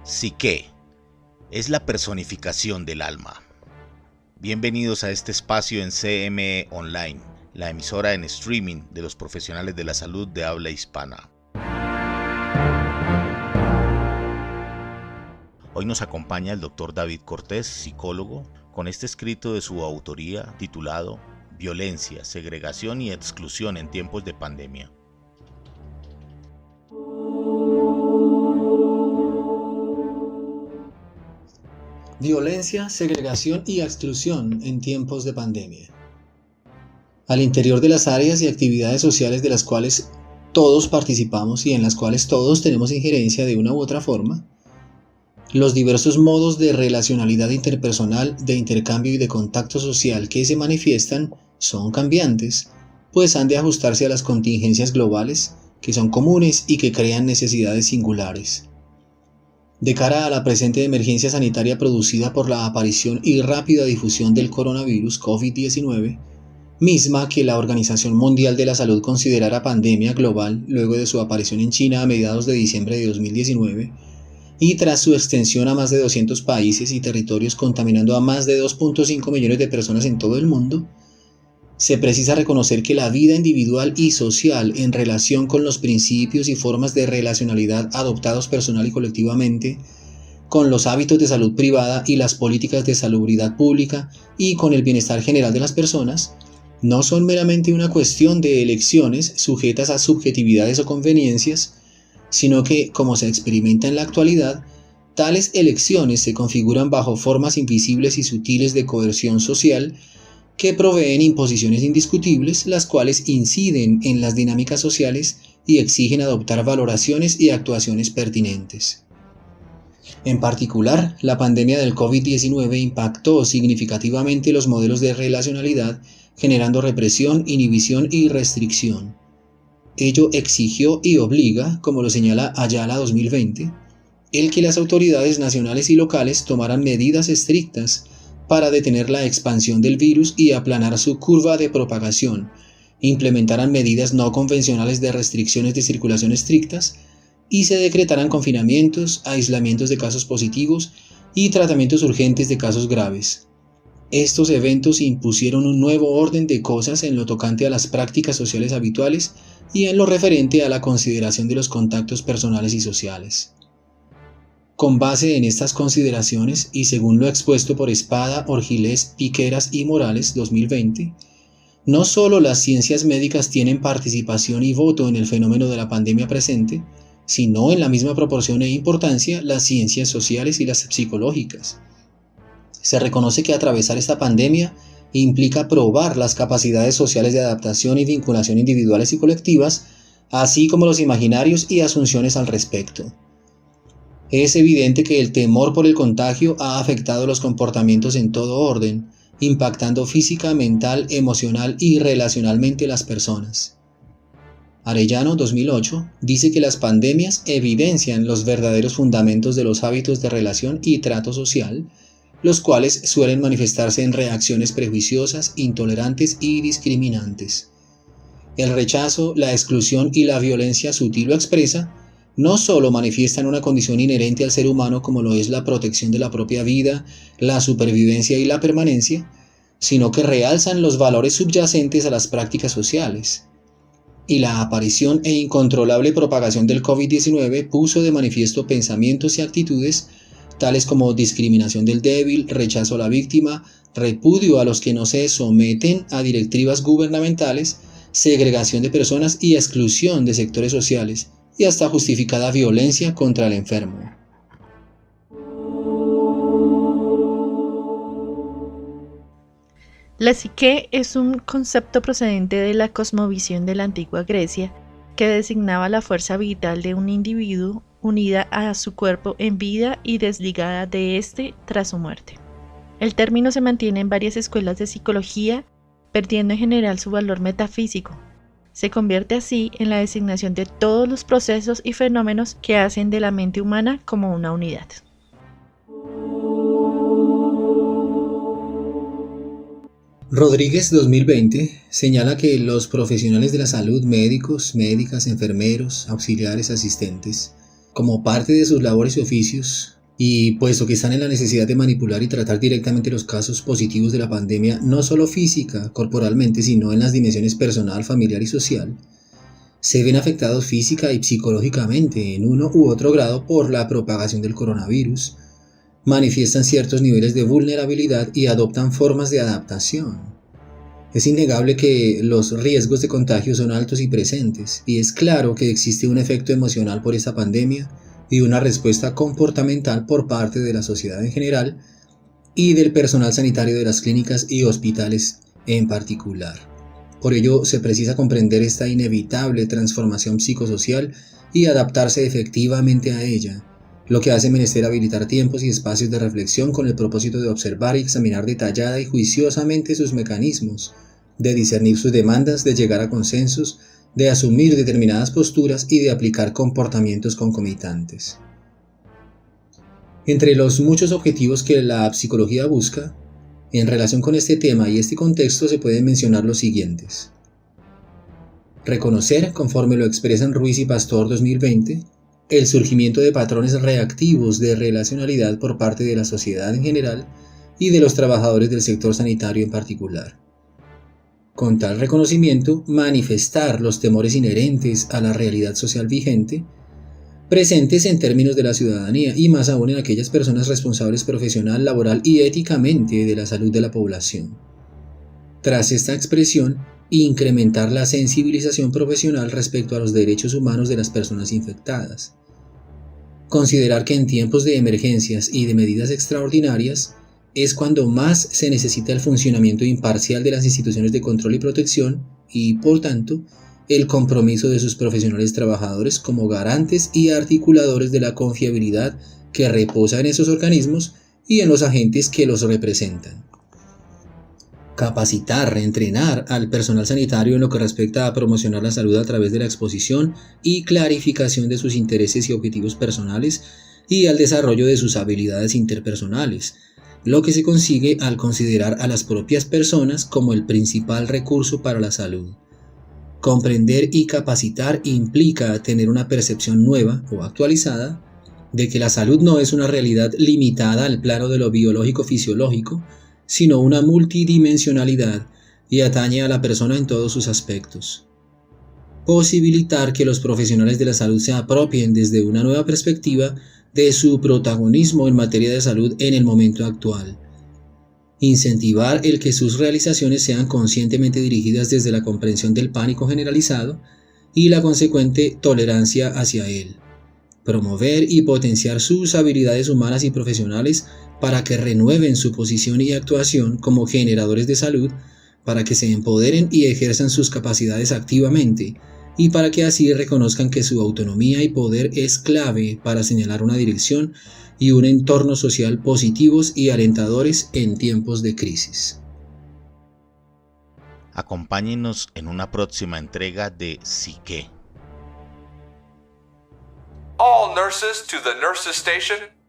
Psique es la personificación del alma. Bienvenidos a este espacio en CME Online, la emisora en streaming de los profesionales de la salud de habla hispana. Hoy nos acompaña el Dr. David Cortés, psicólogo, con este escrito de su autoría titulado Violencia, segregación y exclusión en tiempos de pandemia. Violencia, segregación y exclusión en tiempos de pandemia. Al interior de las áreas y actividades sociales de las cuales todos participamos y en las cuales todos tenemos injerencia de una u otra forma, los diversos modos de relacionalidad interpersonal, de intercambio y de contacto social que se manifiestan son cambiantes, pues han de ajustarse a las contingencias globales que son comunes y que crean necesidades singulares. De cara a la presente emergencia sanitaria producida por la aparición y rápida difusión del coronavirus COVID-19, misma que la Organización Mundial de la Salud considerara pandemia global luego de su aparición en China a mediados de diciembre de 2019, y tras su extensión a más de 200 países y territorios contaminando a más de 2.5 millones de personas en todo el mundo, se precisa reconocer que la vida individual y social en relación con los principios y formas de relacionalidad adoptados personal y colectivamente, con los hábitos de salud privada y las políticas de salubridad pública y con el bienestar general de las personas, no son meramente una cuestión de elecciones sujetas a subjetividades o conveniencias, sino que, como se experimenta en la actualidad, tales elecciones se configuran bajo formas invisibles y sutiles de coerción social que proveen imposiciones indiscutibles, las cuales inciden en las dinámicas sociales y exigen adoptar valoraciones y actuaciones pertinentes. En particular, la pandemia del COVID-19 impactó significativamente los modelos de relacionalidad, generando represión, inhibición y restricción. Ello exigió y obliga, como lo señala Ayala 2020, el que las autoridades nacionales y locales tomaran medidas estrictas para detener la expansión del virus y aplanar su curva de propagación, implementaran medidas no convencionales de restricciones de circulación estrictas y se decretaran confinamientos, aislamientos de casos positivos y tratamientos urgentes de casos graves. Estos eventos impusieron un nuevo orden de cosas en lo tocante a las prácticas sociales habituales y en lo referente a la consideración de los contactos personales y sociales. Con base en estas consideraciones y según lo expuesto por Espada, Orgilés, Piqueras y Morales 2020, no solo las ciencias médicas tienen participación y voto en el fenómeno de la pandemia presente, sino en la misma proporción e importancia las ciencias sociales y las psicológicas. Se reconoce que atravesar esta pandemia implica probar las capacidades sociales de adaptación y vinculación individuales y colectivas, así como los imaginarios y asunciones al respecto. Es evidente que el temor por el contagio ha afectado los comportamientos en todo orden, impactando física, mental, emocional y relacionalmente las personas. Arellano 2008 dice que las pandemias evidencian los verdaderos fundamentos de los hábitos de relación y trato social, los cuales suelen manifestarse en reacciones prejuiciosas, intolerantes y discriminantes. El rechazo, la exclusión y la violencia sutil o expresa no solo manifiestan una condición inherente al ser humano como lo es la protección de la propia vida, la supervivencia y la permanencia, sino que realzan los valores subyacentes a las prácticas sociales. Y la aparición e incontrolable propagación del COVID-19 puso de manifiesto pensamientos y actitudes tales como discriminación del débil, rechazo a la víctima, repudio a los que no se someten a directivas gubernamentales, segregación de personas y exclusión de sectores sociales, y hasta justificada violencia contra el enfermo. La psique es un concepto procedente de la cosmovisión de la antigua Grecia que designaba la fuerza vital de un individuo unida a su cuerpo en vida y desligada de éste tras su muerte. El término se mantiene en varias escuelas de psicología, perdiendo en general su valor metafísico. Se convierte así en la designación de todos los procesos y fenómenos que hacen de la mente humana como una unidad. Rodríguez 2020 señala que los profesionales de la salud, médicos, médicas, enfermeros, auxiliares, asistentes, como parte de sus labores y oficios, y puesto que están en la necesidad de manipular y tratar directamente los casos positivos de la pandemia, no solo física, corporalmente, sino en las dimensiones personal, familiar y social, se ven afectados física y psicológicamente en uno u otro grado por la propagación del coronavirus, manifiestan ciertos niveles de vulnerabilidad y adoptan formas de adaptación. Es innegable que los riesgos de contagio son altos y presentes, y es claro que existe un efecto emocional por esta pandemia y una respuesta comportamental por parte de la sociedad en general y del personal sanitario de las clínicas y hospitales en particular. Por ello, se precisa comprender esta inevitable transformación psicosocial y adaptarse efectivamente a ella, lo que hace menester habilitar tiempos y espacios de reflexión con el propósito de observar y examinar detallada y juiciosamente sus mecanismos, de discernir sus demandas, de llegar a consensos, de asumir determinadas posturas y de aplicar comportamientos concomitantes. Entre los muchos objetivos que la psicología busca, en relación con este tema y este contexto se pueden mencionar los siguientes. Reconocer, conforme lo expresan Ruiz y Pastor 2020, el surgimiento de patrones reactivos de relacionalidad por parte de la sociedad en general y de los trabajadores del sector sanitario en particular. Con tal reconocimiento, manifestar los temores inherentes a la realidad social vigente, presentes en términos de la ciudadanía y más aún en aquellas personas responsables profesional, laboral y éticamente de la salud de la población. Tras esta expresión, incrementar la sensibilización profesional respecto a los derechos humanos de las personas infectadas. Considerar que en tiempos de emergencias y de medidas extraordinarias es cuando más se necesita el funcionamiento imparcial de las instituciones de control y protección y, por tanto, el compromiso de sus profesionales trabajadores como garantes y articuladores de la confiabilidad que reposa en esos organismos y en los agentes que los representan. Capacitar, reentrenar al personal sanitario en lo que respecta a promocionar la salud a través de la exposición y clarificación de sus intereses y objetivos personales y al desarrollo de sus habilidades interpersonales, lo que se consigue al considerar a las propias personas como el principal recurso para la salud. Comprender y capacitar implica tener una percepción nueva o actualizada de que la salud no es una realidad limitada al plano de lo biológico-fisiológico, sino una multidimensionalidad y atañe a la persona en todos sus aspectos. Posibilitar que los profesionales de la salud se apropien desde una nueva perspectiva de su protagonismo en materia de salud en el momento actual. Incentivar el que sus realizaciones sean conscientemente dirigidas desde la comprensión del pánico generalizado y la consecuente tolerancia hacia él. Promover y potenciar sus habilidades humanas y profesionales para que renueven su posición y actuación como generadores de salud, para que se empoderen y ejerzan sus capacidades activamente, y para que así reconozcan que su autonomía y poder es clave para señalar una dirección y un entorno social positivos y alentadores en tiempos de crisis. Acompáñenos en una próxima entrega de Psique. All nurses to the nurses station.